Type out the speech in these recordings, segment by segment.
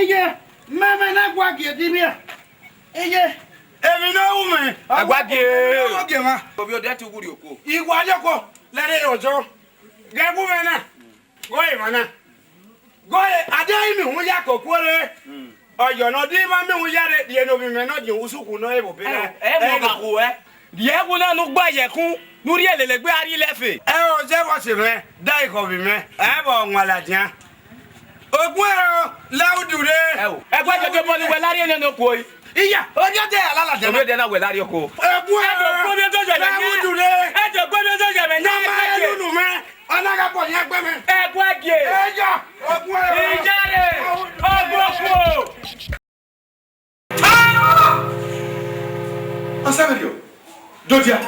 Iye, mama na gwagi dibia. Iye, emi na ume. Agwagi. Oge ma. Obi o de ti guri oko. Igwa joko, lere ojo. Gegu mena. Goye mana. Goye ade mi hu ya kokore. Oyo no di ma mi hu ya de die no bi me no di usuku no ebo be na. Mo ka ko e. Die ku na nu gba ye kun. Nuri elele gbe ari lefe. O je wo se me, dai ko bi me. E bo nwala dian. Ogun ero laudure. Egwa je bo ni we lari ene no ko yi. Iya, ojo de alala de. Obi de na we lari oko. Ogun ero bi to je me. laudure. Ejo gbo bi to je me. Na ma lunu me. Onaga po yen gbe me. Egwa ge. Ejo, ogun ero. Ijare. Ogbo. Asaberio. Dodia.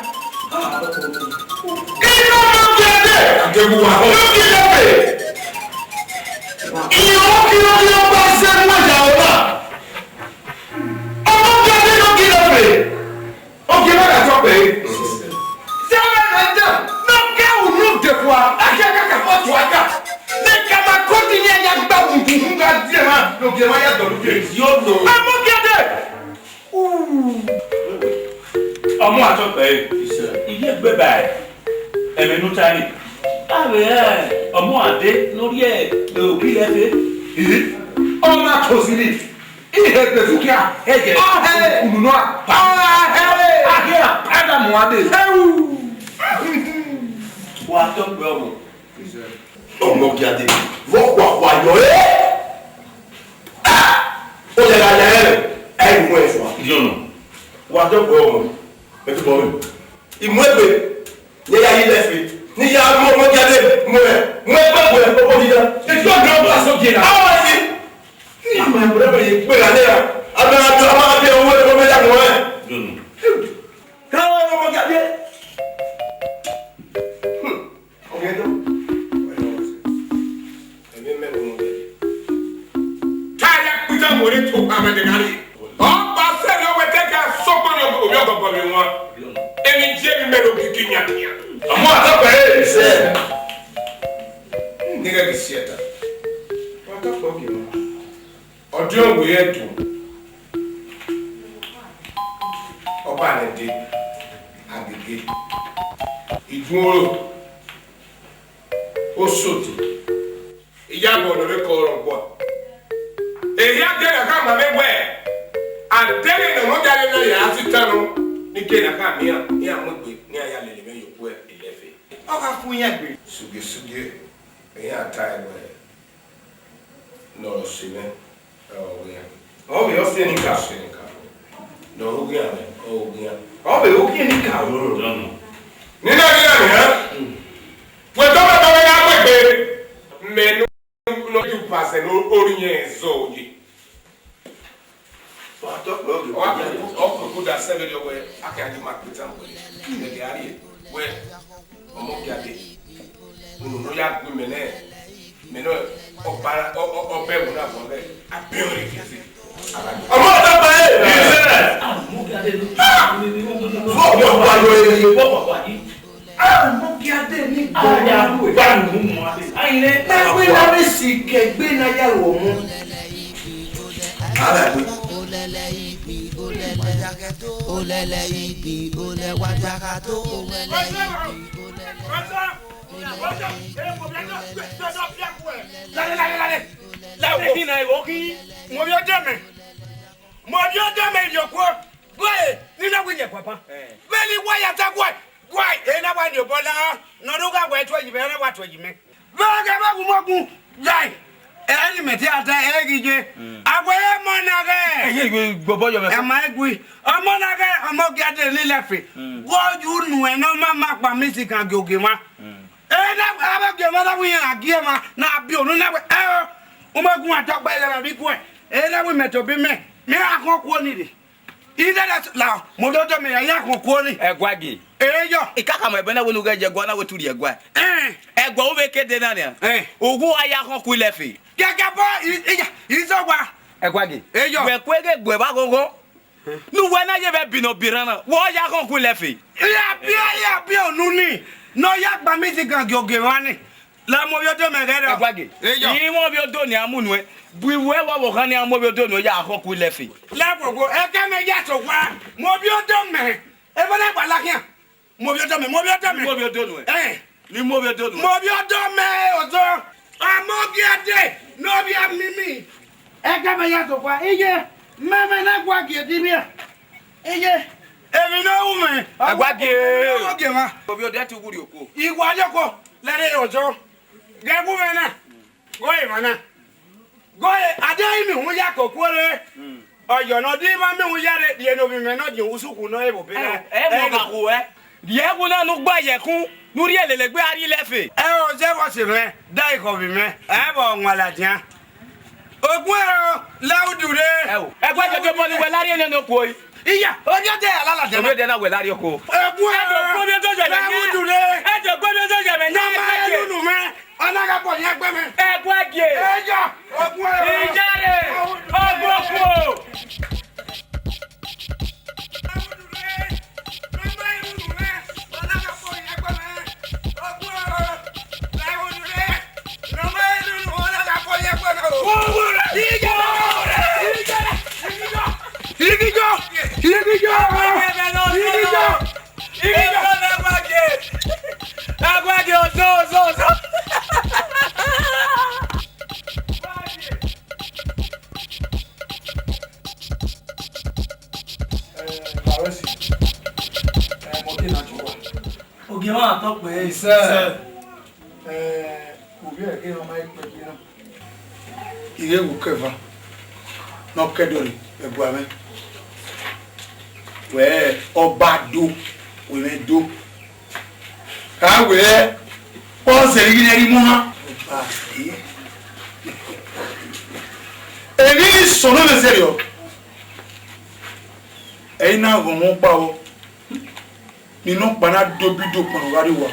Ọmọ àtọ́pẹ́ ilé gbé báyìí ẹ̀mẹ́nu tani àwẹ̀ ọmọ àdé lórí ẹ̀ òbí lẹ́fẹ̀ẹ́. Ọmọ àtọ́sílì ihe gbẹ̀dúkìá ẹ̀jẹ̀ kùnùnú àpá àhíà ádámù adé. Wà á tọ́pẹ́ ọmọ. Ọmọ gíadé wọ́pọ̀ àpọ̀ àyọ̀ ẹ́. Ó yẹ ká yẹ ẹ̀ mú ẹ̀ fún wa. Yọ̀nà. Wà á tọ́pẹ́ ọmọ ẹ̀tú bọ̀ mi. Ìmú ẹgbẹ́ ní yá yí lẹ́fẹ̀ẹ́ ní yá ọmọ gíadé mú ẹ̀ gbẹ̀gbẹ̀ ọkọ̀ dídá. Ètò ọ̀gbìn ọgbà sókè náà. Àwọn ẹ̀sìn ní ìmọ̀ ẹ̀bùrẹ́bùrẹ́ yìí pé lálẹ́ yà abẹ́rẹ́ ọmọ abẹ́ owó ẹ̀kọ́ mẹ́ta mọ́ ẹ̀. Yọ̀nà. Káwọn ọmọ gíadé. Ọ̀gẹ́ tó. Ẹ̀mí mẹ́rin mọ́ bẹ́ẹ̀. Kaya kuta mori to amedegari. O ba se no wete ka sokon yo obi ogogo mi won. Eni je mi mero kikinya. Ọmọ àtọ́pẹ́ ẹ̀ ṣe. Niga ki sieta. Wa ka fo ki mo. Ojo wo ye tu. Oba le de agege. Iduro. O soti. Iya bo no be ko ro bo. Ehi agere ka ma megbe. Adere no mo jale na ya asitanu. Ni ke na ka mi a mo gbe ni aya lele me yoku e ilefe. O ka fun yan gbe. Suge. Ehi ata egbe. No sime. O we. Ọ bụ ọsị ni ka. No ogun ya me. Ogun ya. Ọ bụ oge ni ka loro. Yọ̀nà. Ni na ni ha. We to ba ba ya gbegbe. Menu no ju pase no orinye zo yi. Ọ àtọ́pẹ́ oge. Ọkọ̀ kó da sẹ́lẹ̀ lọ wẹ akẹ́yàjú máa pèsè àwọn ẹ̀dẹ̀ àárí ẹ̀ wẹ ọmọ gíadé nínú yá gbé mẹ́nẹ́ ọbẹ̀ wò náà fọ́ bẹ́ẹ̀ abẹ́rẹ́ rẹ̀ kìí sí. Ọmọ àtọ́pẹ́ ẹ̀ ẹ̀ ṣẹlẹ̀. Fọ́ọ̀mù ọ̀pá yọ èyí. Ọmọ gíadé ní gbọ́dọ̀ ẹgbẹ́ lábẹ́ sì kẹgbẹ́ náà yà wọ̀ mú. Olele ibi ole wajakato olele ibi Láwọ̀ kí náà ìwọ kí mo bí ọjọ́ mẹ́ ìyọ̀kọ́ gbọ́ẹ̀ nínú àwọn ìyẹ̀ pàpà bẹ́ẹ̀ ni wáyà tá gbọ́ẹ̀ èyí náà wà ní ọ̀bọ̀ náà nọdúnkà wọ̀ ẹ̀tọ́ yìí bẹ́ẹ̀ náà wà tọ̀ yìí mẹ́. bẹ́ẹ̀ kẹ́ bá kú mọ́kún láì ẹni mẹ̀tí ata ẹ̀ẹ́gìje àgbẹ̀ ẹ̀ mọ́ náà kẹ́ Eye ìwé gbogbo yọ mẹ́fà. ẹ̀ máa gbé ọmọ náà kẹ́ ọmọ gíadé nílẹ̀fẹ̀ wọ́ọ̀jú nù ẹ̀ náà má pa mí sí kan gògè wa ẹ̀ náà abẹ́gẹ̀ mọ́ náà wíyẹn àgíyẹ̀ ma náà bí òun náà ẹ̀ wọ́n bá gún àtọ́gbẹ́ ẹ̀ lẹ́nu bí kú ẹ̀ náà wí mẹ̀tọ̀ bí mẹ́ akọ́ kú ni de ìdẹ́rẹ́ la mọ́tọ́tọ́ mi yà kọ́ kú ni. Egwa ge. Eyo. Ikaka mo ebe na wonu ga je gwa na weturi egwa. Egwa o be kede na ne. Ogu aya kan ku lefe. Gẹ́gẹ́ bọ́ ìsọ̀gbà. Egwa ge. Eyo. We kwege gwe ba gogo. Nu we na ye be bino birana. Wo ya kan ku lefe. Ya bi onu ni. No ya gba mi ti gan gyoge wa ni. La mo bio do me gero. Agwage. Yi mo bio do ni amunu e. Buiwe wa wo kan ni mo bio do no ya akoku lefe. La gogo e ka me ya to wa. Mo bio do me. E bana gba la kian. Mo bio do me. Mo bio do no e. Ni mo bio do no. Mo bio do me ozo. Amogi ade no bia mimi. E ka me ya to wa. Iye mama na gwa gi di bia. Iye Emi no woman. Agwage. Oge ma. Mo bio de ti wuri oko. Igwa joko. Lere ozo. Ge woman na. Goye mana. Goye ade mi hu ya kokore. Oyo no di ma mi hu ya re die no bi me no di usuku no ebo be. Mo ba ko e. Die ku na nu gba ye kun. Nuri elele gbe ari lefe. O je bo se me. Dai ko bi me. E bo nwala tian. Ogun ero laudure. Agwage to bo ni we lari ene no ko yi. Iya, ojo de alala de. Ojo de na we lari oko. Ogun ero Gobe to je me. laudure. Ejo gobe to je me. Na ma elunu me. Ona ga po yen gbe me. Agwage. Ejo, ogun ero. Ijare. Ogboko. Agwage ozo. Oge ma to pe Obi e ke no mai pe ki no. Ire wu keva. No kedori e bu ame. We obado we me do. Ka we o se ri ni mu ha. Oba e. Eri sono me serio. E na go mo pa o. Nínú pana dobido pon wari wa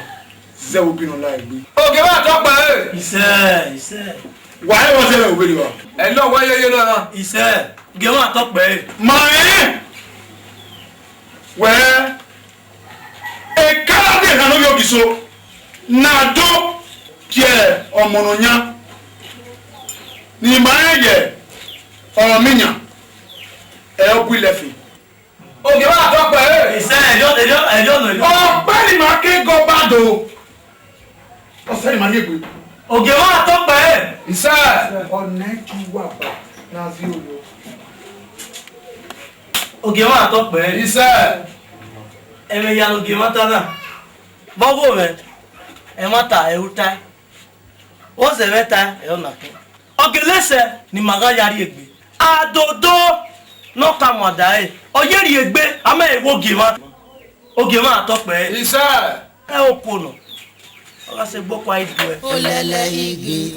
ze obi no la egbe Oge wa to pa e. Ise. wa e wo se le obiri wa E lo wa yeye no na. Ise. Oge ma to pe. ma e we e kala de na no yo biso na do je omononya ni ma ye o minya e obu lefi Oge wa to pa e. Ise ejo no. o pa ni ma ke go bado o se ni ma ye gbe Oge ma to pe. Isa. ọ̀nà kí wà bá náà sí olú. Oge ma to pe. Isa. Eme ya oge ma ta na. Bobo me. E ma ta e uta. O se meta e o na to. Oge lese ni maga yari egbe. Adodo no ka mo da e. Oyeri egbe ama e wo oge ma. Oge ma to pe. Isa. E o pono. Oga se gbo kwa idu e. Olele igi